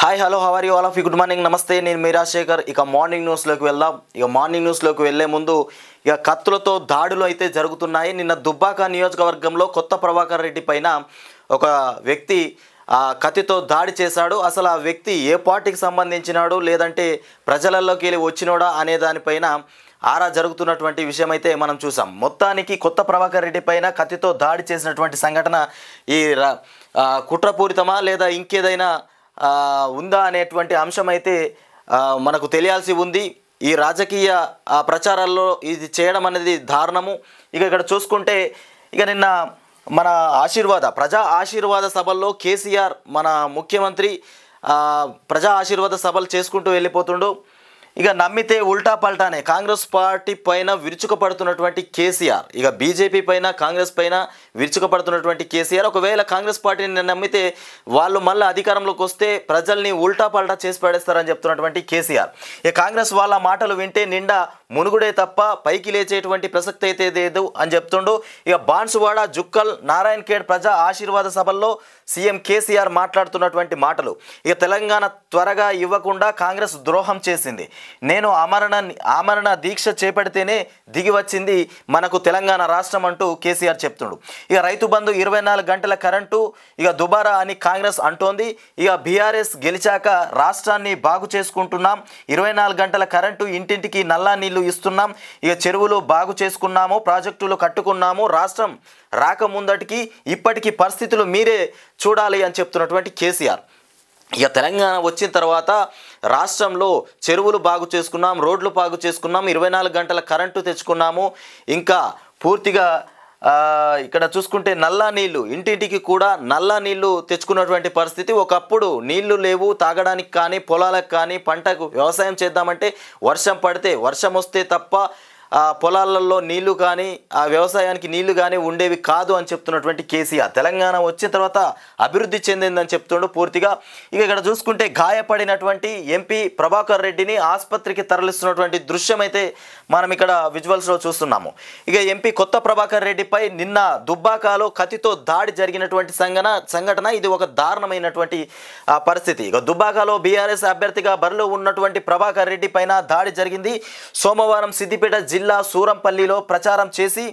Hi hello how are you all of you good morning నమస్తే నేను మీ రాజశేఖర్. ఇక morning న్యూస్లోకి వెళ్దాం. ఇక మార్నింగ్ న్యూస్లోకి వెళ్లే ముందు ఇక కత్తులతో దాడులు అయితే జరుగుతున్నాయి. నిన్న దుబ్బాక నియోజకవర్గంలో కొత్త ప్రభాకర్ రెడ్డి పైన ఒక వ్యక్తి కత్తితో దాడి చేశాడు. అసలు ఆ వ్యక్తి ఏ పార్టీకి సంబంధించినాడు లేదంటే ప్రజలలోకి వెళ్ళి వచ్చినోడా అనే దానిపైన ఆరా జరుగుతున్నటువంటి విషయం అయితే మనం చూసాం. మొత్తానికి కొత్త ప్రభాకర్ రెడ్డి పైన కత్తితో దాడి చేసినటువంటి సంఘటన ఈ కుట్రపూరితమా లేదా ఇంకేదైనా ఉందా అనేటువంటి అంశం అయితే మనకు తెలియాల్సి ఉంది. ఈ రాజకీయ ప్రచారాల్లో ఇది చేయడం అనేది దారుణము. ఇక ఇక్కడ చూసుకుంటే ఇక నిన్న మన ప్రజా ఆశీర్వాద సభల్లో కేసీఆర్ మన ముఖ్యమంత్రి ప్రజా ఆశీర్వాద సభలు చేసుకుంటూ వెళ్ళిపోతుండు. ఇక నమ్మితే ఉల్టా పల్టానే కాంగ్రెస్ పార్టీ పైన విరుచుకుపడుతున్నటువంటి కేసీఆర్, ఇక బీజేపీ పైన కాంగ్రెస్ పైన విరుచుకుపడుతున్నటువంటి కేసీఆర్ ఒకవేళ కాంగ్రెస్ పార్టీని నమ్మితే వాళ్ళు మళ్ళీ అధికారంలోకి వస్తే ప్రజల్ని ఉల్టా పల్టా చేసి పడేస్తారని చెప్తున్నటువంటి కేసీఆర్. ఇక కాంగ్రెస్ వాళ్ళ మాటలు వింటే నిండా మునుగుడే తప్ప పైకి లేచేటువంటి ప్రసక్తి అయితే లేదు అని చెప్తుండు. ఇక బాన్సువాడ జుక్కల్ నారాయణ ఖేడ్ ప్రజా ఆశీర్వాద సభల్లో సీఎం కేసీఆర్ మాట్లాడుతున్నటువంటి మాటలు, ఇక తెలంగాణ త్వరగా ఇవ్వకుండా కాంగ్రెస్ ద్రోహం చేసింది, నేను ఆమరణ దీక్ష చేపడితేనే దిగి వచ్చింది మనకు తెలంగాణ రాష్ట్రం అంటూ కేసీఆర్ చెప్తుండు. ఇక రైతు బంధు 24 గంటల కరెంటు ఇక దుబారా అని కాంగ్రెస్ అంటోంది. ఇక బీఆర్ఎస్ గెలిచాక రాష్ట్రాన్ని బాగు చేసుకుంటున్నాం, 24 గంటల కరెంటు, ఇంటింటికి నల్లా నీళ్లు ఇస్తున్నాం, ఇక చెరువులు బాగు చేసుకున్నాము, ప్రాజెక్టులు కట్టుకున్నాము, రాష్ట్రం రాకముందటికి ఇప్పటికీ పరిస్థితులు మీరే చూడాలి అని చెప్తున్నటువంటి కేసీఆర్. ఇక తెలంగాణ వచ్చిన తర్వాత రాష్ట్రంలో చెరువులు బాగు చేసుకున్నాం, రోడ్లు బాగు చేసుకున్నాం, 24 గంటల కరెంటు తెచ్చుకున్నాము, ఇంకా పూర్తిగా ఇక్కడ చూసుకుంటే నల్లా నీళ్లు, ఇంటింటికి కూడా నల్లా నీళ్లు తెచ్చుకున్నటువంటి పరిస్థితి. ఒకప్పుడు నీళ్లు లేవు తాగడానికి కానీ పొలాలకు కానీ, పంటకు వ్యవసాయం చేద్దామంటే వర్షం పడితే వర్షం వస్తే తప్ప పొలాలలో నీళ్లు కానీ వ్యవసాయానికి నీళ్లు కానీ ఉండేవి కాదు అని చెప్తున్నటువంటి కేసీఆర్. తెలంగాణ వచ్చిన తర్వాత అభివృద్ధి చెందిందని చెప్తుండు పూర్తిగా. ఇక ఇక్కడ చూసుకుంటే గాయపడినటువంటి ఎంపీ ప్రభాకర్ రెడ్డిని ఆసుపత్రికి తరలిస్తున్నటువంటి దృశ్యం అయితే మనం ఇక్కడ విజువల్స్లో చూస్తున్నాము. ఇక ఎంపీ కొత్త ప్రభాకర్ రెడ్డిపై నిన్న దుబ్బాకలో కత్తితో దాడి జరిగినటువంటి సంఘటన ఇది ఒక దారుణమైనటువంటి పరిస్థితి. ఇక దుబ్బాకలో బీఆర్ఎస్ అభ్యర్థిగా బరిలో ఉన్నటువంటి ప్రభాకర్ రెడ్డి పైన దాడి జరిగింది. సోమవారం సిద్దిపేట జిల్లా సూరంపల్లిలో ప్రచారం చేసి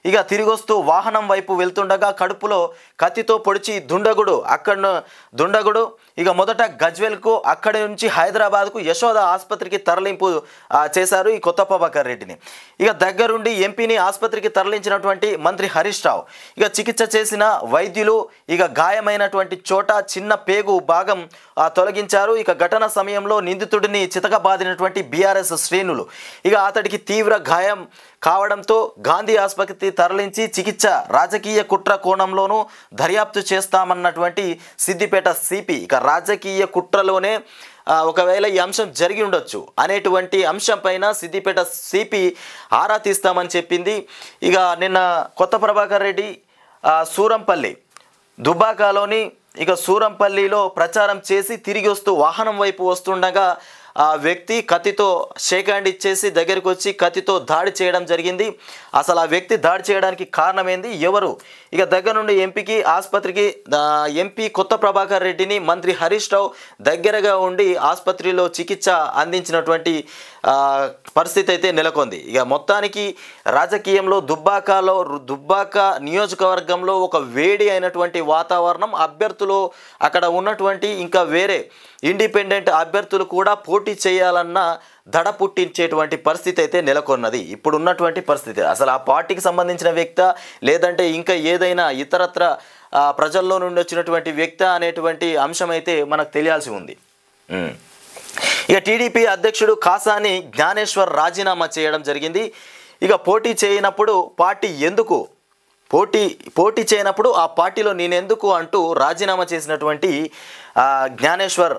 ఇక తిరిగొస్తూ వాహనం వైపు వెళ్తుండగా కడుపులో కత్తితో పొడిచి దుండగుడు ఇక మొదట గజ్వెల్కు, అక్కడి నుంచి హైదరాబాద్కు యశోద ఆసుపత్రికి తరలింపు చేశారు ఈ కొత్త ప్రభాకర్ రెడ్డిని. ఇక దగ్గరుండి ఎంపీని ఆసుపత్రికి తరలించినటువంటి మంత్రి హరీష్ రావు ఇక చికిత్స చేసిన వైద్యులు ఇక గాయమైనటువంటి చోట చిన్న పేగు భాగం తొలగించారు. ఇక ఘటన సమయంలో నిందితుడిని చితకబాదినటువంటి బీఆర్ఎస్ శ్రేణులు ఇక అతడికి తీవ్ర గాయం కావడంతో గాంధీ ఆసుపత్రికి తరలించి చికిత్స, రాజకీయ కుట్ర కోణంలోనూ దర్యాప్తు చేస్తామన్నటువంటి సిద్దిపేట సిపి ఇక రాజకీయ కుట్రలోనే ఒకవేళ ఈ అంశం జరిగి ఉండొచ్చు అనేటువంటి అంశం పైన సిద్దిపేట సిపి ఆరా తీస్తామని చెప్పింది. ఇక నిన్న కొత్త ప్రభాకర్ రెడ్డి సూరంపల్లి దుబ్బాకలోని ఇక సూరంపల్లిలో ప్రచారం చేసి తిరిగి వస్తూ వాహనం వైపు వస్తుండగా ఆ వ్యక్తి కత్తితో షేక్ హ్యాండ్ ఇచ్చేసి దగ్గరికి వచ్చి కత్తితో దాడి చేయడం జరిగింది. అసలు ఆ వ్యక్తి దాడి చేయడానికి కారణం ఏంది, ఎవరు? ఇక దగ్గర నుండి ఎంపీకి ఆసుపత్రికి ఎంపీ కొత్త ప్రభాకర్ రెడ్డిని మంత్రి హరీష్ రావు దగ్గరగా ఉండి ఆసుపత్రిలో చికిత్స అందించినటువంటి పరిస్థితి అయితే నెలకొంది. ఇక మొత్తానికి రాజకీయంలో దుబ్బాక నియోజకవర్గంలో ఒక వేడి అయినటువంటి వాతావరణం, అభ్యర్థులు అక్కడ ఉన్నటువంటి ఇంకా వేరే ఇండిపెండెంట్ అభ్యర్థులు కూడా పోటీ చేయాలన్న దడ పుట్టించేటువంటి పరిస్థితి అయితే నెలకొన్నది ఇప్పుడు ఉన్నటువంటి పరిస్థితి. అసలు ఆ పార్టీకి సంబంధించిన వ్యక్తి లేదంటే ఇంకా ఏదైనా ఇతరత్ర ప్రజల్లో నుండి వచ్చినటువంటి వ్యక్తి అనేటువంటి అంశం అయితే మనకు తెలియాల్సి ఉంది. ఇక టీడీపీ అధ్యక్షుడు కాసాని జ్ఞానేశ్వర్ రాజీనామా చేయడం జరిగింది. ఇక పోటీ చేయనప్పుడు పోటీ చేయనప్పుడు ఆ పార్టీలో నేనెందుకు అంటూ రాజీనామా చేసినటువంటి జ్ఞానేశ్వర్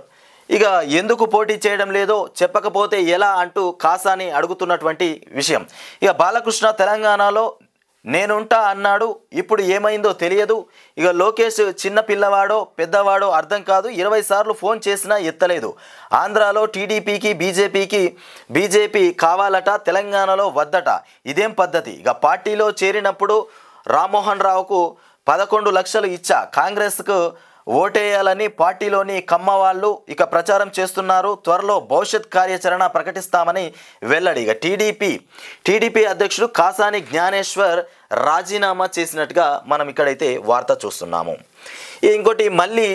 ఇక ఎందుకు పోటీ చేయడం లేదో చెప్పకపోతే ఎలా అంటూ కాసాని అడుగుతున్నటువంటి విషయం. ఇక బాలకృష్ణ తెలంగాణలో నేనుంటా అన్నాడు, ఇప్పుడు ఏమైందో తెలియదు. ఇక లోకేష్ చిన్న పిల్లవాడో పెద్దవాడో అర్థం కాదు, 20 సార్లు ఫోన్ చేసినా ఎత్తలేదు. ఆంధ్రాలో టీడీపీకి బీజేపీ కావాలట, తెలంగాణలో వద్దట, ఇదేం పద్ధతి? ఇక పార్టీలో చేరినప్పుడు రామ్మోహన్ రావుకు 11 లక్షలు ఇచ్చా, కాంగ్రెస్కు ఓటేయాలని పార్టీలోని కమ్మ వాళ్ళు ఇక ప్రచారం చేస్తున్నారు. త్వరలో భవిష్యత్ కార్యాచరణ ప్రకటిస్తామని వెల్లడి. ఇక టీడీపీ అధ్యక్షుడు కాసాని జ్ఞానేశ్వర్ రాజీనామా చేసినట్టుగా మనం ఇక్కడైతే వార్త చూస్తున్నాము. ఇంకోటి మళ్ళీ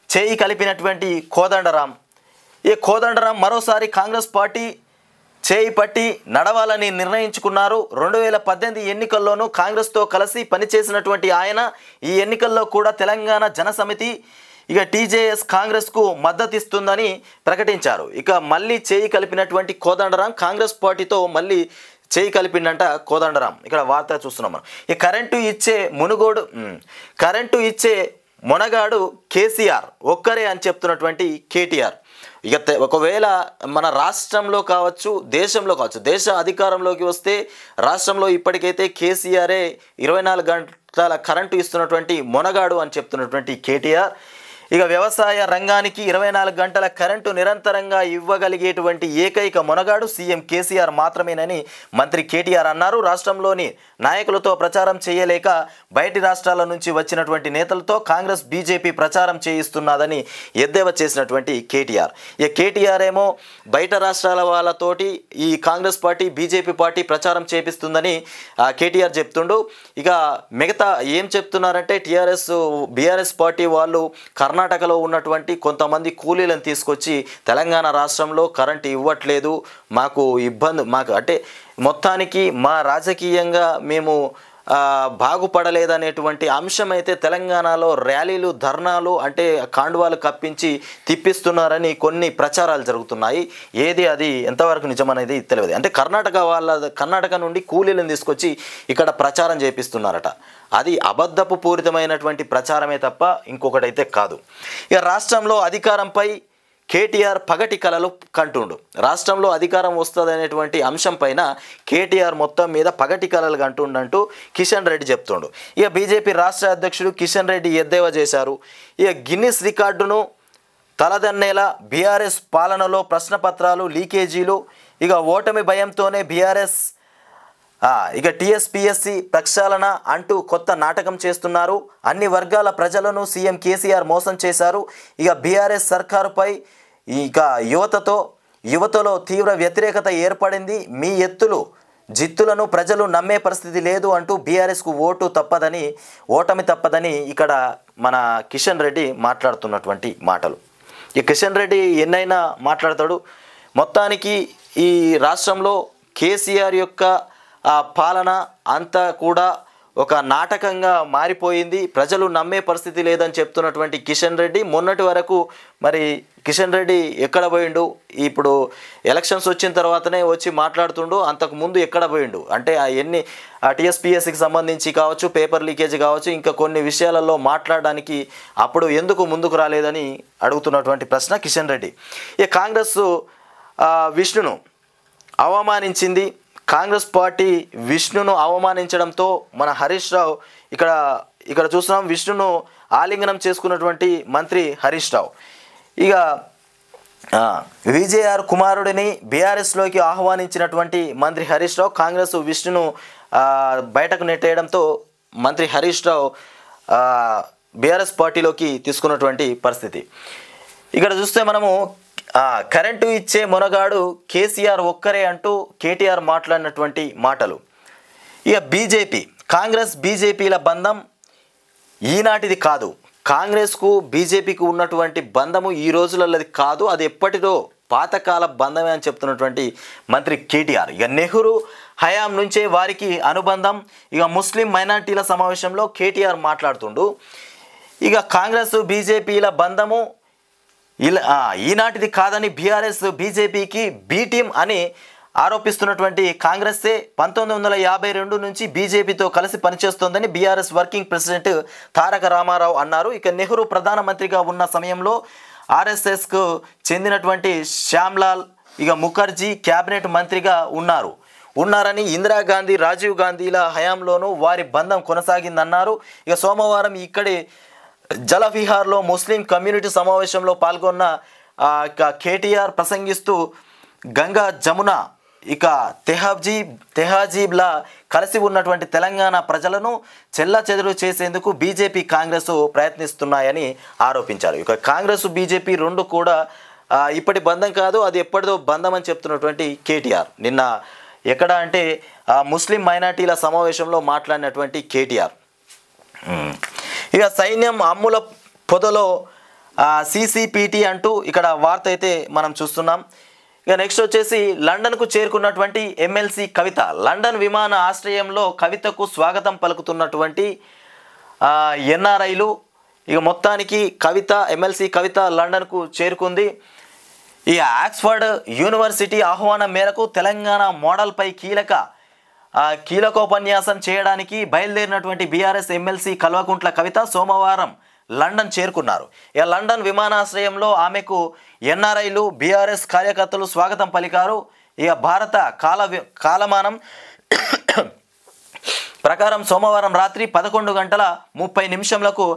చేయి కలిపినటువంటి కోదండరాం. ఈ కోదండరాం మరోసారి కాంగ్రెస్ పార్టీ చేయి పట్టి నడవాలని నిర్ణయించుకున్నారు. 2018 ఎన్నికల్లోనూ కాంగ్రెస్తో కలిసి పనిచేసినటువంటి ఆయన ఈ ఎన్నికల్లో కూడా తెలంగాణ జనసమితి ఇక టీజేఎస్ కాంగ్రెస్కు మద్దతు ఇస్తుందని ప్రకటించారు. ఇక మళ్ళీ చేయి కలిపినటువంటి కోదండరాం కాంగ్రెస్ పార్టీతో మళ్ళీ చేయి కలిపిండంట కోదండరాం. ఇక్కడ వార్త చూస్తున్నాం మనం. ఈ కరెంటు ఇచ్చే మొనగాడు కేసీఆర్ ఒక్కరే అని చెప్తున్నటువంటి కేటీఆర్. ఇక ఒకవేళ మన రాష్ట్రంలో కావచ్చు, దేశంలో కావచ్చు, దేశ అధికారంలోకి వస్తే రాష్ట్రంలో ఇప్పటికైతే కేసీఆరే 24 గంటల కరెంటు ఇస్తున్నటువంటి మొనగాడు అని చెప్తున్నటువంటి కేటీఆర్. ఇక వ్యవసాయ రంగానికి 24 గంటల కరెంటు నిరంతరంగా ఇవ్వగలిగేటువంటి ఏకైక మొనగాడు సీఎం కేసీఆర్ మాత్రమేనని మంత్రి కేటీఆర్ అన్నారు. రాష్ట్రంలోని నాయకులతో ప్రచారం చేయలేక బయటి రాష్ట్రాల నుంచి వచ్చినటువంటి నేతలతో కాంగ్రెస్ బీజేపీ ప్రచారం చేయిస్తున్నదని ఎద్దేవా చేసినటువంటి కేటీఆర్. ఇక కేటీఆర్ ఏమో బయట రాష్ట్రాల వాళ్ళతోటి ఈ కాంగ్రెస్ పార్టీ బీజేపీ పార్టీ ప్రచారం చేపిస్తుందని కేటీఆర్ చెప్తుండు. ఇక మిగతా ఏం చెప్తున్నారంటే బీఆర్ఎస్ పార్టీ వాళ్ళు కర్ణాటకలో ఉన్నటువంటి కొంతమంది కూలీలను తీసుకొచ్చి తెలంగాణ రాష్ట్రంలో కరెంట్ ఇవ్వట్లేదు, మాకు అంటే మొత్తానికి మా రాజకీయంగా మేము బాగుపడలేదనేటువంటి అంశం అయితే తెలంగాణలో ర్యాలీలు, ధర్నాలు అంటే కాండువాలు కప్పించి తిప్పిస్తున్నారని కొన్ని ప్రచారాలు జరుగుతున్నాయి. అది ఎంతవరకు నిజమనేది తెలియదు. అంటే కర్ణాటక నుండి కూలీలను తీసుకొచ్చి ఇక్కడ ప్రచారం చేపిస్తున్నారట. అది అబద్ధపు పూరితమైనటువంటి ప్రచారమే తప్ప ఇంకొకటైతే కాదు. ఇక రాష్ట్రంలో అధికారంపై కేటీఆర్ పగటి కలలు కంటుండు. రాష్ట్రంలో అధికారం వస్తుందనేటువంటి అంశం పైన కేటీఆర్ మొత్తం మీద పగటి కలలు కంటుండంటూ కిషన్ రెడ్డి చెప్తుండు. ఇక బీజేపీ రాష్ట్ర అధ్యక్షుడు కిషన్ రెడ్డి ఎద్దేవా చేశారు. ఇక గిన్నిస్ రికార్డును తలదన్నేలా బీఆర్ఎస్ పాలనలో ప్రశ్నపత్రాలు లీకేజీలు, ఇక ఓటమి భయంతోనే బీఆర్ఎస్ ఇక టీఎస్పీఎస్సీ ప్రక్షాళన అంటూ కొత్త నాటకం చేస్తున్నారు. అన్ని వర్గాల ప్రజలను సీఎం కేసీఆర్ మోసం చేశారు. ఇక బీఆర్ఎస్ సర్కారుపై ఇక యువతలో తీవ్ర వ్యతిరేకత ఏర్పడింది. మీ జిత్తులను ప్రజలు నమ్మే పరిస్థితి లేదు అంటూ బీఆర్ఎస్కు ఓటమి తప్పదని ఇక్కడ మన కిషన్ రెడ్డి మాట్లాడుతున్నటువంటి మాటలు. ఈ కిషన్ రెడ్డి ఎన్నైనా మాట్లాడతాడు. మొత్తానికి ఈ రాష్ట్రంలో కేసీఆర్ యొక్క పాలన అంతా కూడా ఒక నాటకంగా మారిపోయింది, ప్రజలు నమ్మే పరిస్థితి లేదని చెప్తున్నటువంటి కిషన్ రెడ్డి మొన్నటి వరకు మరి కిషన్ రెడ్డి ఎక్కడ పోయిండు? ఇప్పుడు ఎలక్షన్స్ వచ్చిన తర్వాతనే వచ్చి మాట్లాడుతుండు. అంతకుముందు ఎక్కడ పోయిండు అంటే టీఎస్పీఎస్సీకి సంబంధించి కావచ్చు, పేపర్ లీకేజ్ కావచ్చు, ఇంకా కొన్ని విషయాలలో మాట్లాడడానికి అప్పుడు ఎందుకు ముందుకు రాలేదని అడుగుతున్నటువంటి ప్రశ్న కిషన్ రెడ్డి. ఈ కాంగ్రెస్ విష్ణును అవమానించింది. కాంగ్రెస్ పార్టీ విష్ణును అవమానించడంతో మన హరీష్ రావు ఇక్కడ చూస్తున్నాం. విష్ణును ఆలింగనం చేసుకున్నటువంటి మంత్రి హరీష్ రావు. ఇక విజేఆర్ కుమారుడిని బీఆర్ఎస్లోకి ఆహ్వానించినటువంటి మంత్రి హరీష్ రావు కాంగ్రెస్ విష్ణును బయటకు నెట్టేయడంతో మంత్రి హరీష్ రావు బీఆర్ఎస్ పార్టీలోకి తీసుకున్నటువంటి పరిస్థితి. ఇక్కడ చూస్తే మనము కరెంటు ఇచ్చే మొనగాడు కేసీఆర్ ఒక్కరే అంటూ కేటీఆర్ మాట్లాడినటువంటి మాటలు. ఇక కాంగ్రెస్ బీజేపీల బంధం ఈనాటిది కాదు. కాంగ్రెస్కు బీజేపీకి ఉన్నటువంటి బంధము ఈ రోజులది కాదు, అది ఎప్పటిదో పాతకాల బంధమే అని చెప్తున్నటువంటి మంత్రి కేటీఆర్. ఇక నెహ్రూ హయాం నుంచే వారికి అనుబంధం. ఇక ముస్లిం మైనార్టీల సమావేశంలో కేటీఆర్ మాట్లాడుతుండు. ఇక కాంగ్రెస్ బీజేపీల బంధము ఈనాటిది కాదని బీఆర్ఎస్ బీజేపీకి బీ టీం అని ఆరోపిస్తున్నటువంటి కాంగ్రెస్సే 1952 నుంచి బీజేపీతో కలిసి పనిచేస్తోందని బీఆర్ఎస్ వర్కింగ్ ప్రెసిడెంట్ తారక రామారావు అన్నారు. ఇక నెహ్రూ ప్రధానమంత్రిగా ఉన్న సమయంలో ఆర్ఎస్ఎస్కు చెందినటువంటి శ్యామ్లాల్ ముఖర్జీ క్యాబినెట్ మంత్రిగా ఉన్నారని ఇందిరాగాంధీ, రాజీవ్ గాంధీల హయాంలోనూ వారి బంధం కొనసాగిందన్నారు. ఇక సోమవారం ఇక్కడి జలవిహార్లో ముస్లిం కమ్యూనిటీ సమావేశంలో పాల్గొన్న కేటీఆర్ ప్రసంగిస్తూ గంగా జమున ఇక తెహాజీబ్లా కలిసి ఉన్నటువంటి తెలంగాణ ప్రజలను చెల్లాచెదురు చేసేందుకు బీజేపీ కాంగ్రెస్ ప్రయత్నిస్తున్నాయని ఆరోపించారు. ఇక కాంగ్రెస్ బీజేపీ రెండు కూడా ఇప్పటి బంధం కాదు, అది ఎప్పటిదో బంధం అని చెప్తున్నటువంటి కేటీఆర్ నిన్న ఎక్కడ అంటే ముస్లిం మైనార్టీల సమావేశంలో మాట్లాడినటువంటి కేటీఆర్. ఇక సైన్యం అమ్ముల పొదలో CCPT అంటూ ఇక్కడ వార్త అయితే మనం చూస్తున్నాం. ఇక నెక్స్ట్ వచ్చేసి లండన్కు చేరుకున్నటువంటి ఎమ్మెల్సీ కవిత. లండన్ విమాన ఆశ్రయంలో కవితకు స్వాగతం పలుకుతున్నటువంటి NRIలు. ఇక మొత్తానికి ఎమ్మెల్సీ కవిత లండన్కు చేరుకుంది. ఈ ఆక్స్ఫర్డ్ యూనివర్సిటీ ఆహ్వానం మేరకు తెలంగాణ మోడల్పై కీలకోపన్యాసం చేయడానికి బయలుదేరినటువంటి బీఆర్ఎస్ ఎమ్మెల్సీ కల్వకుంట్ల కవిత సోమవారం లండన్ చేరుకున్నారు. ఇక లండన్ విమానాశ్రయంలో ఆమెకు NRIలు బీఆర్ఎస్ కార్యకర్తలు స్వాగతం పలికారు. ఇక భారత కాలమానం ప్రకారం సోమవారం రాత్రి 11:30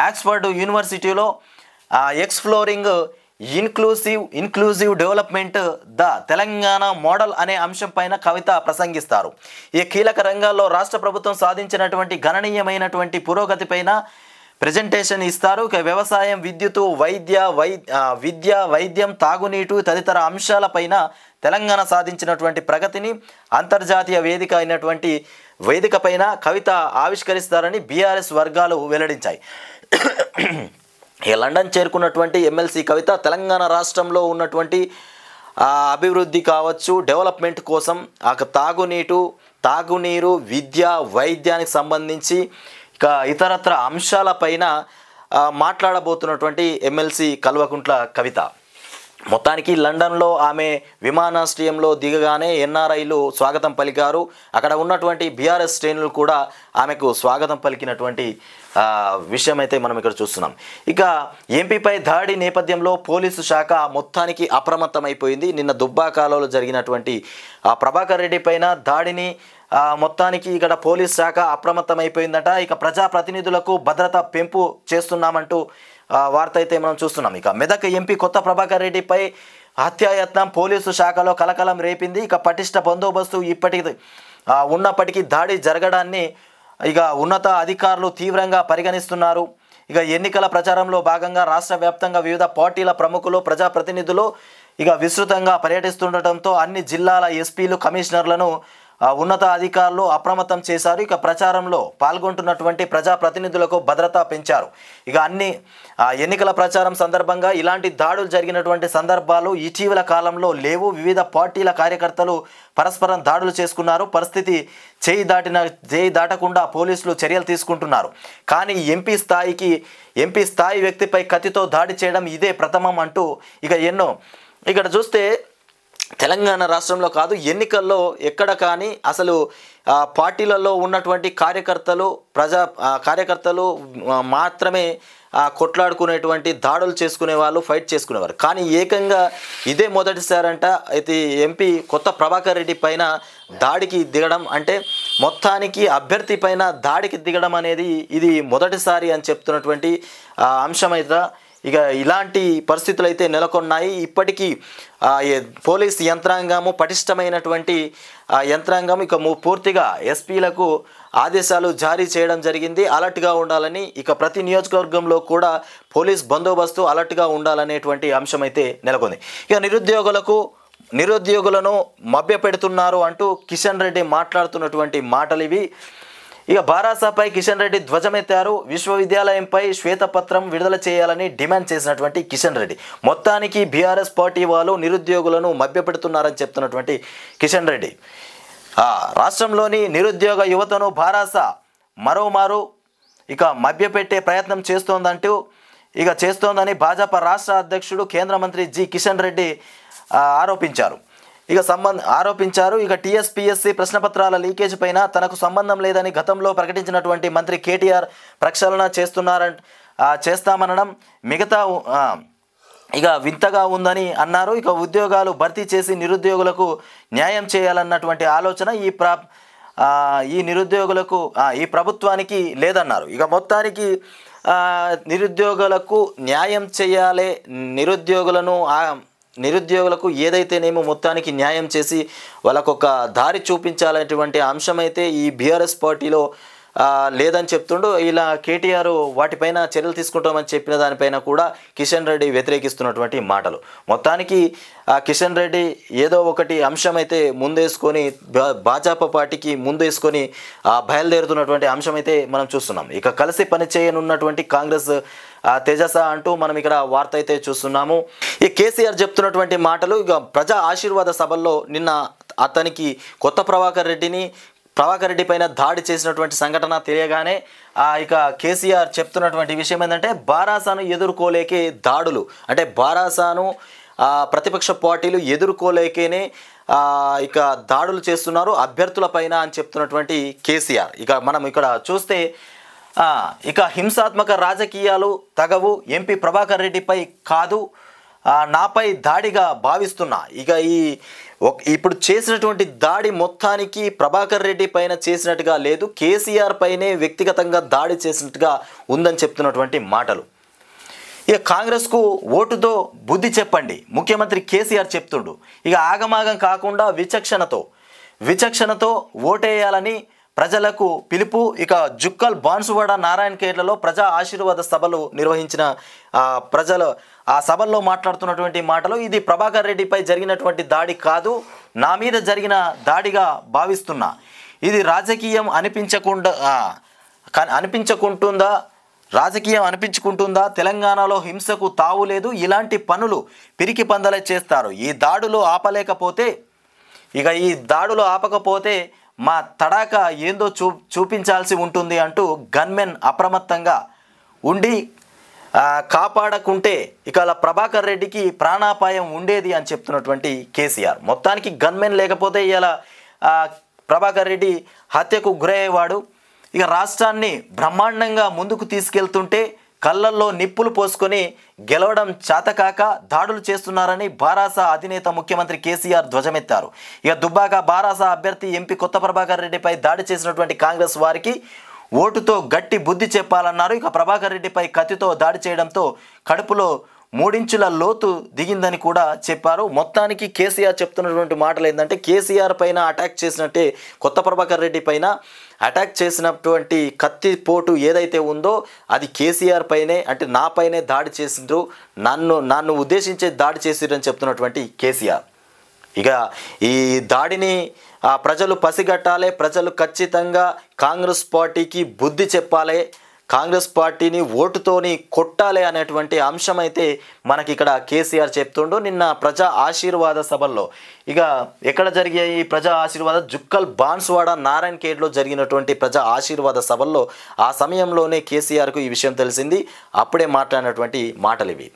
ఆక్స్ఫర్డ్ యూనివర్సిటీలో exploring inclusive development the Telangana model అనే అంశం పైన కవిత ప్రసంగిస్తారు. ఈ కీలక రంగాల్లో రాష్ట్ర ప్రభుత్వం సాధించినటువంటి గణనీయమైనటువంటి పురోగతిపైన ప్రెజెంటేషన్ ఇస్తారు. ఇక వ్యవసాయం, విద్యుత్, వైద్యం, తాగునీటు తదితర అంశాలపైన తెలంగాణ సాధించినటువంటి ప్రగతిని అంతర్జాతీయ వేదిక పైన కవిత ఆవిష్కరిస్తారని బీఆర్ఎస్ వర్గాలు వెల్లడించాయి. ఈ లండన్ చేరుకున్నటువంటి ఎమ్మెల్సీ కవిత తెలంగాణ రాష్ట్రంలో ఉన్నటువంటి అభివృద్ధి కావచ్చు, డెవలప్మెంట్ కోసం తాగునీరు, విద్య, వైద్యానికి సంబంధించి ఇక ఇతరత్ర అంశాలపైన మాట్లాడబోతున్నటువంటి ఎమ్మెల్సీ కల్వకుంట్ల కవిత. మొత్తానికి లండన్లో ఆమె విమానాశ్రయంలో దిగగానే NRIలు స్వాగతం పలికారు. అక్కడ ఉన్నటువంటి బీఆర్ఎస్ శ్రేణులు కూడా ఆమెకు స్వాగతం పలికినటువంటి విషయం అయితే మనం ఇక్కడ చూస్తున్నాం. ఇక ఎంపీపై దాడి నేపథ్యంలో పోలీసు శాఖ మొత్తానికి అప్రమత్తమైపోయింది. నిన్న దుబ్బాకలో జరిగినటువంటి ప్రభాకర్ రెడ్డి పైన దాడిని మొత్తానికి ఇక్కడ పోలీస్ శాఖ అప్రమత్తమైపోయిందట. ఇక ప్రజాప్రతినిధులకు భద్రత పెంపు చేస్తున్నామంటూ వార్త అయితే మనం చూస్తున్నాం. ఇక మెదక్ ఎంపీ కొత్త ప్రభాకర్ రెడ్డిపై హత్యాయత్నం పోలీసు శాఖలో కలకలం రేపింది. ఇక పటిష్ట బందోబస్తు ఉన్నప్పటికీ దాడి జరగడాన్ని ఇక ఉన్నత అధికారులు తీవ్రంగా పరిగణిస్తున్నారు. ఇక ఎన్నికల ప్రచారంలో భాగంగా రాష్ట్ర వ్యాప్తంగా వివిధ పార్టీల ప్రముఖులు, ప్రజాప్రతినిధులు ఇక విస్తృతంగా పర్యటిస్తుండటంతో అన్ని జిల్లాల ఎస్పీలు, కమిషనర్లను ఉన్నత అధికారులు అప్రమత్తం చేశారు. ఇక ప్రచారంలో పాల్గొంటున్నటువంటి ప్రజాప్రతినిధులకు భద్రత పెంచారు. ఇక అన్ని ఎన్నికల ప్రచారం సందర్భంగా ఇలాంటి దాడులు జరిగినటువంటి సందర్భాలు ఇటీవల కాలంలో లేవు. వివిధ పార్టీల కార్యకర్తలు పరస్పరం దాడులు చేసుకున్నారు. పరిస్థితి చేయి దాటకుండా పోలీసులు చర్యలు తీసుకుంటున్నారు. కానీ ఎంపీ స్థాయి వ్యక్తిపై కత్తితో దాడి చేయడం ఇదే ప్రథమం అంటూ ఇక ఇక్కడ చూస్తే తెలంగాణ రాష్ట్రంలో కాదు, ఎన్నికల్లో ఎక్కడ కానీ అసలు పార్టీలలో ఉన్నటువంటి కార్యకర్తలు మాత్రమే కొట్లాడుకునేటువంటి దాడులు చేసుకునే వాళ్ళు, ఫైట్ చేసుకునేవారు. కానీ ఏకంగా ఇదే మొదటిసారంట. అయితే ఎంపీ కొత్త ప్రభాకర్ రెడ్డి పైన దాడికి దిగడం అంటే మొత్తానికి అభ్యర్థి పైన దాడికి దిగడం అనేది ఇది మొదటిసారి అని చెప్తున్నటువంటి అంశమైతే. ఇక ఇలాంటి పరిస్థితులు అయితే నెలకొన్నాయి. ఇప్పటికీ పోలీస్ యంత్రాంగము పటిష్టమైనటువంటి యంత్రాంగం ఇక పూర్తిగా ఎస్పీలకు ఆదేశాలు జారీ చేయడం జరిగింది. అలర్ట్గా ఉండాలని, ఇక ప్రతి నియోజకవర్గంలో కూడా పోలీస్ బందోబస్తు అలర్ట్గా ఉండాలనేటువంటి అంశం అయితే నెలకొంది. ఇక నిరుద్యోగులను మభ్యపెడుతున్నారు అంటూ కిషన్ రెడ్డి మాట్లాడుతున్నటువంటి మాటలు ఇవి. ఇక బారాసాపై కిషన్ రెడ్డి ధ్వజమెత్తారు. విశ్వవిద్యాలయంపై శ్వేతపత్రం విడుదల చేయాలని డిమాండ్ చేసినటువంటి కిషన్ రెడ్డి మొత్తానికి బీఆర్ఎస్ పార్టీ వాళ్ళు నిరుద్యోగులను మభ్యపెడుతున్నారని చెప్తున్నటువంటి కిషన్ రెడ్డి రాష్ట్రంలోని నిరుద్యోగ యువతను బారాస మరోమారు ఇక మభ్యపెట్టే ప్రయత్నం చేస్తోందని భాజపా రాష్ట్ర అధ్యక్షుడు కేంద్ర మంత్రి కిషన్ రెడ్డి ఆరోపించారు. ఇక టీఎస్పీఎస్సీ ప్రశ్నపత్రాల లీకేజ్ పైన తనకు సంబంధం లేదని గతంలో ప్రకటించినటువంటి మంత్రి కేటీఆర్ ప్రక్షాళన చేస్తామనడం ఇక వింతగా ఉందని అన్నారు. ఇక ఉద్యోగాలు భర్తీ చేసి నిరుద్యోగులకు న్యాయం చేయాలన్నటువంటి ఆలోచన ఈ ప్రభుత్వానికి లేదన్నారు. ఇక మొత్తానికి నిరుద్యోగులకు న్యాయం చేయాలి, నిరుద్యోగులను నిరుద్యోగులకు ఏదైతేనేమో మొత్తానికి న్యాయం చేసి వాళ్ళకు ఒక దారి చూపించాలనేటువంటి అంశమైతే ఈ బీఆర్ఎస్ పార్టీలో లేదని చెప్తుండు. ఇలా కేటీఆర్ వాటిపైన చర్యలు తీసుకుంటామని చెప్పిన దానిపైన కూడా కిషన్ రెడ్డి వ్యతిరేకిస్తున్నటువంటి మాటలు. మొత్తానికి కిషన్ రెడ్డి ఏదో ఒకటి అంశం అయితే ముందేసుకొని భాజపా పార్టీకి ముందేసుకొని బయలుదేరుతున్నటువంటి అంశం అయితే మనం చూస్తున్నాం. ఇక కలిసి పనిచేయనున్నటువంటి కాంగ్రెస్ తేజస అంటూ మనం ఇక్కడ వార్త అయితే చూస్తున్నాము. ఈ కేసీఆర్ చెప్తున్నటువంటి మాటలు ఇక ప్రజా ఆశీర్వాద సభల్లో నిన్న అతనికి కొత్త ప్రభాకర్ రెడ్డి పైన దాడి చేసినటువంటి సంఘటన తెలియగానే ఇక కేసీఆర్ చెప్తున్నటువంటి విషయం ఏంటంటే బారాసాను ఎదుర్కోలేకే దాడులు, అంటే బారాసాను ప్రతిపక్ష పార్టీలు ఎదుర్కోలేకేనే ఇక దాడులు చేస్తున్నారు అభ్యర్థుల పైన అని చెప్తున్నటువంటి కేసీఆర్. ఇక మనం ఇక్కడ చూస్తే ఇక హింసాత్మక రాజకీయాలు తగవు, ఎంపీ ప్రభాకర్ రెడ్డిపై కాదు నాపై దాడిగా భావిస్తున్నా. ఇక ఇప్పుడు చేసినటువంటి దాడి మొత్తానికి ప్రభాకర్ రెడ్డి పైన చేసినట్టుగా లేదు, కేసీఆర్ పైనే వ్యక్తిగతంగా దాడి చేసినట్టుగా ఉందని చెప్తున్నటువంటి మాటలు. ఇక కాంగ్రెస్కు ఓటుతో బుద్ధి చెప్పండి ముఖ్యమంత్రి కేసీఆర్ చెప్తుండు. ఇక ఆగమాగం కాకుండా విచక్షణతో ఓటేయాలని ప్రజలకు పిలుపు. ఇక జుక్కల్ బాన్సువాడ నారాయణఖేడ్లలో ప్రజా ఆశీర్వాద సభలు నిర్వహించిన ప్రజలు ఆ సభల్లో మాట్లాడుతున్నటువంటి మాటలు, ఇది ప్రభాకర్ రెడ్డిపై జరిగినటువంటి దాడి కాదు, నా మీద జరిగిన దాడిగా భావిస్తున్నా. ఇది రాజకీయం అనిపించుకుంటుందా? తెలంగాణలో హింసకు తావు లేదు, ఇలాంటి పనులు పిరికి పందలే చేస్తారు. ఈ దాడులు ఆపకపోతే మా తడాక ఏందో చూపించాల్సి ఉంటుంది అంటూ గన్మెన్ అప్రమత్తంగా ఉండి కాపాడకుంటే ఇక అలా ప్రభాకర్ రెడ్డికి ప్రాణాపాయం ఉండేది అని చెప్తున్నటువంటి కేసీఆర్. మొత్తానికి గన్మెన్ లేకపోతే ఇలా ప్రభాకర్ రెడ్డి హత్యకు గురయ్యేవాడు. ఇక రాష్ట్రాన్ని బ్రహ్మాండంగా ముందుకు తీసుకెళ్తుంటే కళ్ళల్లో నిప్పులు పోసుకొని గెలవడం చేతకాక దాడులు చేస్తున్నారని బారాస అధినేత ముఖ్యమంత్రి కేసీఆర్ ధ్వజమెత్తారు. ఇక దుబ్బాక బారాస అభ్యర్థి ఎంపీ కొత్త ప్రభాకర్ రెడ్డిపై దాడి చేసినటువంటి కాంగ్రెస్ వారికి ఓటుతో గట్టి బుద్ధి చెప్పాలన్నారు. ఇక ప్రభాకర్ రెడ్డిపై కత్తితో దాడి చేయడంతో కడుపులో 3 ఇంచుల లోతు దిగిందని కూడా చెప్పారు. మొత్తానికి కేసీఆర్ చెప్తున్నటువంటి మాటలు ఏంటంటే కేసీఆర్ పైన అటాక్ చేసినట్టే కొత్త ప్రభాకర్ రెడ్డి పైన అటాక్ చేసినటువంటి కత్తి పోటు ఏదైతే ఉందో అది కేసీఆర్ పైనే, అంటే నా పైనే దాడి చేసిండ్రు, నన్ను ఉద్దేశించే దాడి చేసిరని చెప్తున్నటువంటి కేసీఆర్. ఇక ఈ దాడిని ప్రజలు పసిగట్టాలి, ప్రజలు ఖచ్చితంగా కాంగ్రెస్ పార్టీకి బుద్ధి చెప్పాలి, కాంగ్రెస్ పార్టీని ఓటుతోని కొట్టాలి అనేటువంటి అంశం అయితే మనకి ఇక్కడ కేసీఆర్ చెప్తుండు. నిన్న ప్రజా ఆశీర్వాద సభల్లో ఇక ఎక్కడ జరిగే ఈ ప్రజా ఆశీర్వాద జుక్కల్ బాన్సువాడ నారాయణఖేడ్లో జరిగినటువంటి ప్రజా ఆశీర్వాద సభల్లో ఆ సమయంలోనే కేసీఆర్కు ఈ విషయం తెలిసింది. అప్పుడే మాట్లాడినటువంటి మాటలు ఇవి.